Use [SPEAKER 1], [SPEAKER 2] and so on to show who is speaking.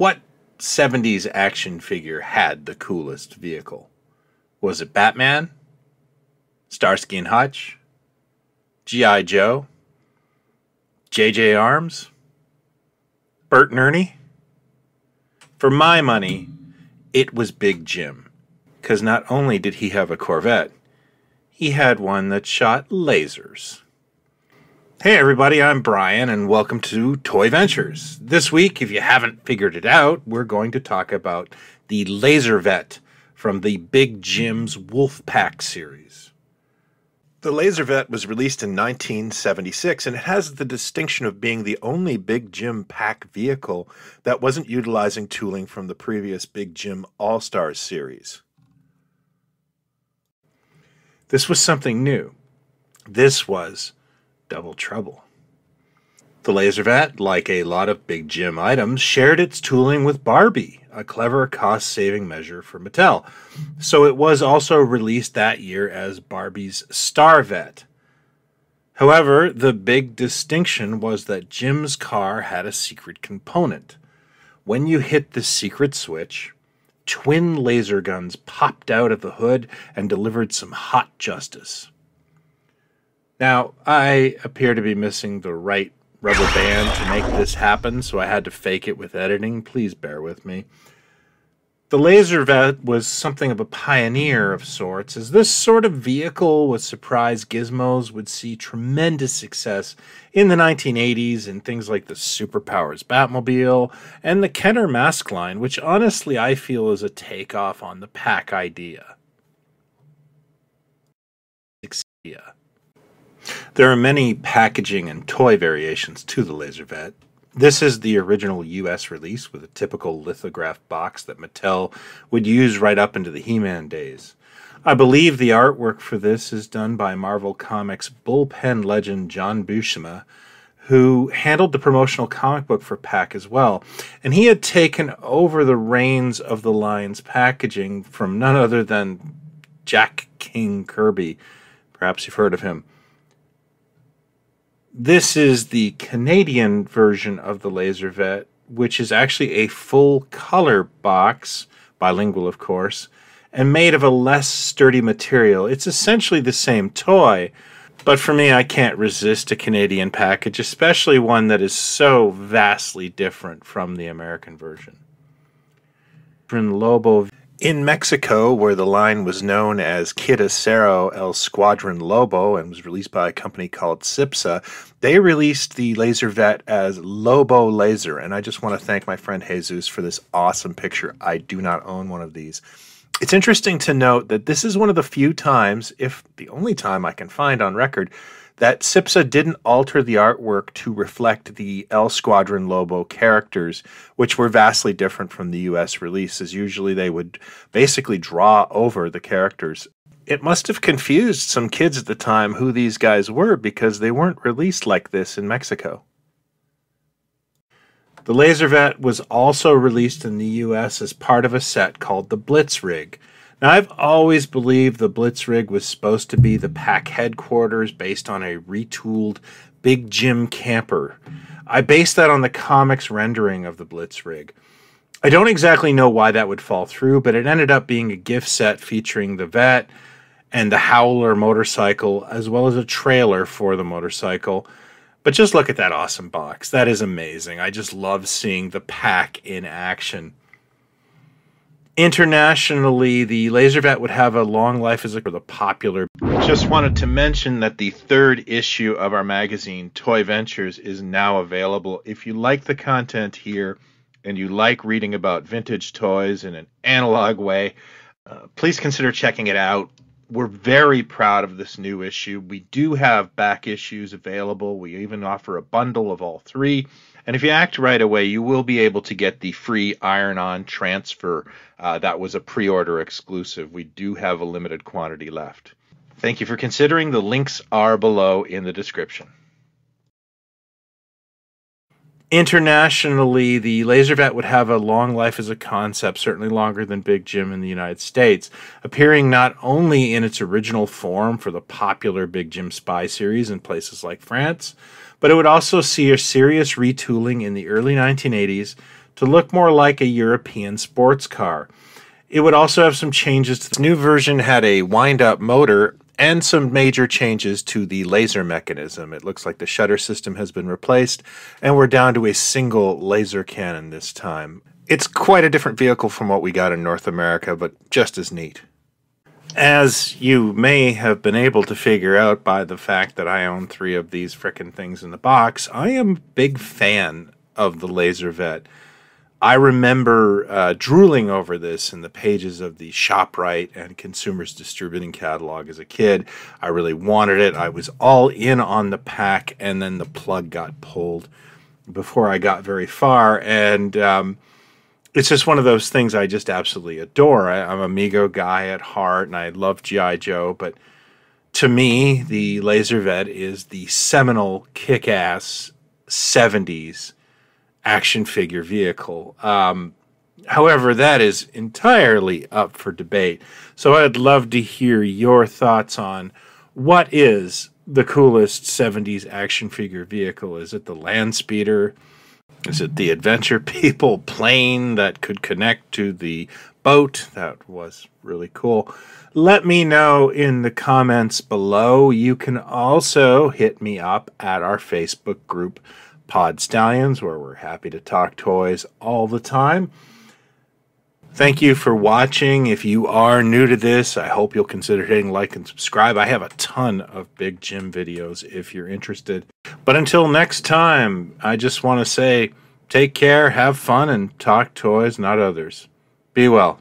[SPEAKER 1] What 70s action figure had the coolest vehicle? Was it Batman? Starsky and Hutch? G.I. Joe? J.J. Arms? Bert and Ernie? For my money, it was Big Jim. Because not only did he have a Corvette, he had one that shot lasers. Hey everybody, I'm Brian and welcome to Toy Ventures. This week, if you haven't figured it out, we're going to talk about the Lazervette from the Big Jim's Wolfpack series. The Lazervette was released in 1976 and it has the distinction of being the only Big Jim pack vehicle that wasn't utilizing tooling from the previous Big Jim All-Stars series. This was something new. This was double trouble. The Lazervette, like a lot of Big Jim items, shared its tooling with Barbie, a clever cost-saving measure for Mattel. So it was also released that year as Barbie's Starvette. However, the big distinction was that Jim's car had a secret component. When you hit the secret switch, twin laser guns popped out of the hood and delivered some hot justice. Now, I appear to be missing the right rubber band to make this happen, so I had to fake it with editing. Please bear with me. The Lazervette was something of a pioneer of sorts, as this sort of vehicle with surprise gizmos would see tremendous success in the 1980s in things like the Superpowers Batmobile and the Kenner Mask line, which honestly I feel is a takeoff on the pack idea. There are many packaging and toy variations to the Lazervette. This is the original US release with a typical lithograph box that Mattel would use right up into the He-Man days. I believe the artwork for this is done by Marvel Comics bullpen legend John Buscema, who handled the promotional comic book for Pack as well. And he had taken over the reins of the line's packaging from none other than Jack King Kirby. Perhaps you've heard of him. This is the Canadian version of the Lazervette, which is actually a full-color box, bilingual of course, and made of a less sturdy material. It's essentially the same toy, but for me, I can't resist a Canadian package, especially one that is so vastly different from the American version. Lobo. In Mexico, where the line was known as Kid Acero El Squadron Lobo and was released by a company called Cipsa, they released the Lazervette as Lobo Laser, and I just want to thank my friend Jesus for this awesome picture. I do not own one of these. It's interesting to note that this is one of the few times, if the only time I can find on record, that Cipsa didn't alter the artwork to reflect the El Squadron Lobo characters, which were vastly different from the US release, as usually they would basically draw over the characters. It must have confused some kids at the time who these guys were, because they weren't released like this in Mexico. The Lazervette was also released in the US as part of a set called the Blitzrig. Now, I've always believed the Blitzrig was supposed to be the pack headquarters based on a retooled Big Jim camper. I based that on the comics rendering of the Blitzrig. I don't exactly know why that would fall through, but it ended up being a gift set featuring the Vet and the Howler motorcycle, as well as a trailer for the motorcycle. But just look at that awesome box. That is amazing. I just love seeing the pack in action. Internationally, the Lazervette would have a long life as a popular. Just wanted to mention that the third issue of our magazine, Toy Ventures, is now available. If you like the content here and you like reading about vintage toys in an analog way, please consider checking it out. We're very proud of this new issue. We do have back issues available. We even offer a bundle of all three. And if you act right away, you will be able to get the free iron-on transfer. That was a pre-order exclusive. We do have a limited quantity left. Thank you for considering. The links are below in the description. Internationally, the Lazervette would have a long life as a concept, certainly longer than Big Jim in the United States, appearing not only in its original form for the popular Big Jim Spy series in places like France, but it would also see a serious retooling in the early 1980s to look more like a European sports car. It would also have some changes. The new version had a wind-up motor and some major changes to the laser mechanism. It looks like the shutter system has been replaced, and we're down to a single laser cannon this time. It's quite a different vehicle from what we got in North America, but just as neat. As you may have been able to figure out by the fact that I own 3 of these frickin' things in the box, I am a big fan of the Lazervette. I remember drooling over this in the pages of the ShopRite and Consumers Distributing catalog as a kid. I really wanted it. I was all in on the pack, and then the plug got pulled before I got very far. And it's just one of those things I just absolutely adore. I'm a Mego guy at heart, and I love G.I. Joe. But to me, the Lazervette is the seminal, kick-ass 70s action figure vehicle. However, that is entirely up for debate. So I'd love to hear your thoughts on what is the coolest 70s action figure vehicle. Is it the land speeder? Is it the adventure people plane that could connect to the boat? That was really cool. Let me know in the comments below. You can also hit me up at our Facebook group, Pod Stallions, where we're happy to talk toys all the time. Thank you for watching. If you are new to this, I hope you'll consider hitting like and subscribe. I have a ton of Big Jim videos if you're interested. But until next time, I just want to say take care, have fun, and talk toys, not others. Be well.